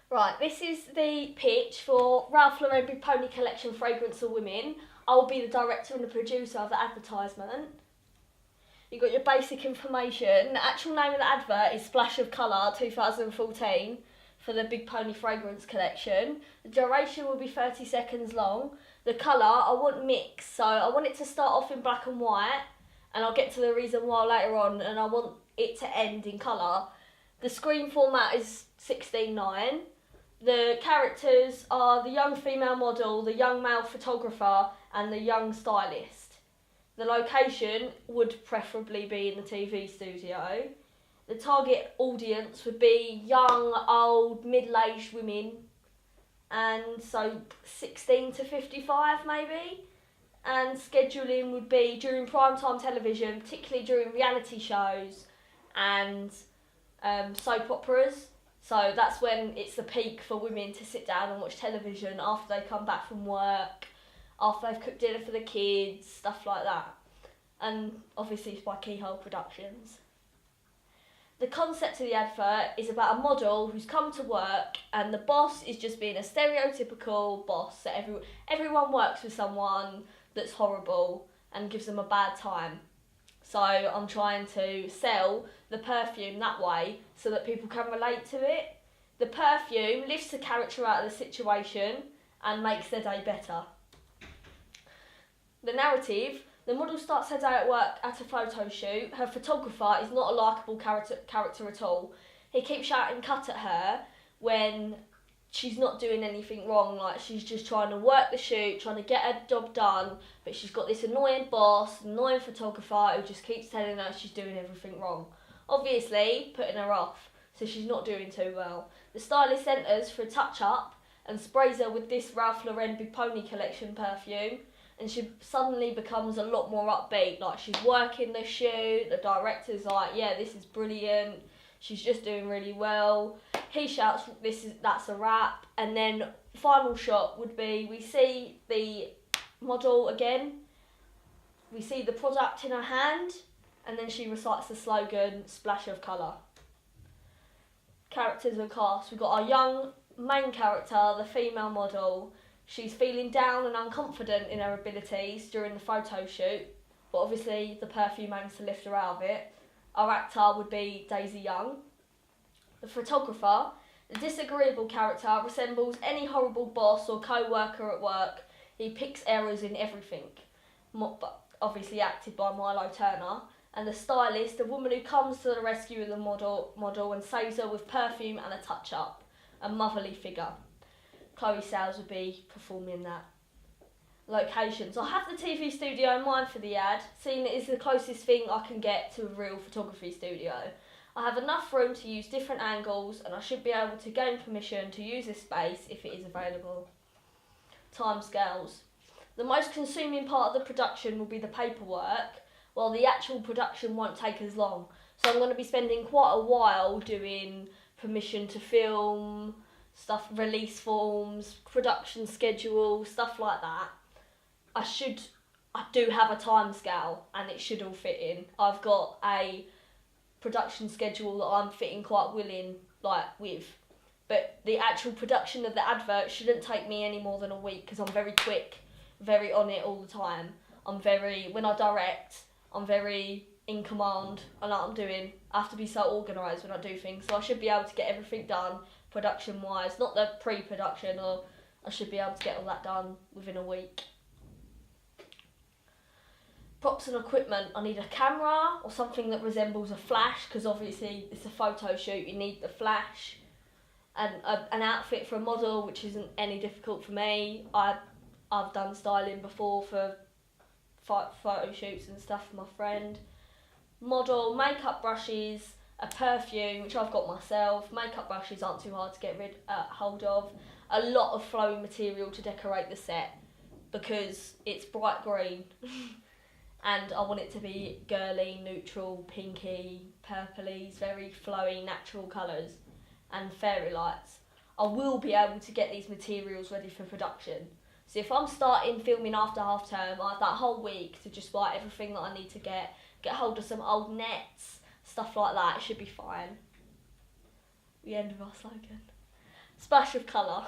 Right, this is the pitch for Ralph Lauren Big Pony Collection Fragrance for Women. I'll be the director and the producer of the advertisement. You've got your basic information. The actual name of the advert is Splash of Colour 2014 for the Big Pony Fragrance Collection. The duration will be 30 seconds long. The colour, I want mixed, so I want it to start off in black and white, and I'll get to the reason why later on, and I want it to end in colour. The screen format is 16:9. The characters are the young female model, the young male photographer, and the young stylist. The location would preferably be in the TV studio. The target audience would be young, old, middle-aged women, and so 16 to 55 maybe. And scheduling would be during primetime television, particularly during reality shows and soap operas. So that's when it's the peak for women to sit down and watch television after they come back from work, after they've cooked dinner for the kids, stuff like that. And obviously it's by Keyhole Productions. The concept of the advert is about a model who's come to work and the boss is just being a stereotypical boss. So everyone works with someone that's horrible and gives them a bad time. So I'm trying to sell the perfume that way so that people can relate to it. The perfume lifts the character out of the situation and makes their day better. The narrative: the model starts her day at work at a photo shoot. Her photographer is not a likeable character at all. He keeps shouting cut at her when she's not doing anything wrong, like she's just trying to work the shoot, trying to get her job done, but she's got this annoying boss, annoying photographer who just keeps telling her she's doing everything wrong. Obviously putting her off, so she's not doing too well. The stylist enters for a touch-up and sprays her with this Ralph Lauren Big Pony Collection perfume, and she suddenly becomes a lot more upbeat, like she's working the shoot, the director's like, yeah, this is brilliant, she's just doing really well. He shouts, that's a wrap, and then final shot would be, we see the model again, we see the product in her hand, and then she recites the slogan, splash of colour. Characters and cast: we've got our young main character, the female model. She's feeling down and unconfident in her abilities during the photo shoot, but obviously the perfume aims to lift her out of it. Our actor would be Daisy Young. The photographer: the disagreeable character, resembles any horrible boss or co-worker at work. He picks errors in everything, but obviously acted by Milo Turner. And the stylist: the woman who comes to the rescue of the model and saves her with perfume and a touch-up, a motherly figure. Chloe Sales would be performing that. Locations: I have the TV studio in mind for the ad, seeing it is the closest thing I can get to a real photography studio. I have enough room to use different angles, and I should be able to gain permission to use this space if it is available. Timescales: the most consuming part of the production will be the paperwork, while the actual production won't take as long. So I'm going to be spending quite a while doing permission to film, stuff, release forms, production schedule, stuff like that. I do have a time scale and it should all fit in. I've got a production schedule that I'm fitting quite with, but the actual production of the advert shouldn't take me any more than a week because I'm very quick, very on it all the time. When I direct, I'm very in command. I know what I'm doing. I have to be so organised when I do things, so I should be able to get everything done production wise, not the pre-production, or I should be able to get all that done within a week. Props and equipment: I need a camera or something that resembles a flash, because obviously it's a photo shoot, you need the flash, and an outfit for a model, which isn't any difficult for me. I've done styling before for photo shoots and stuff for my friend. Model, makeup brushes, a perfume, which I've got myself. Makeup brushes aren't too hard to get hold of. A lot of flowing material to decorate the set because it's bright green and I want it to be girly, neutral, pinky, purpley, very flowy, natural colours, and fairy lights. I will be able to get these materials ready for production. So if I'm starting filming after half term, I have that whole week to just buy everything that I need to get hold of some old nets, stuff like that. It should be fine. The end of our slogan. Splash of colour.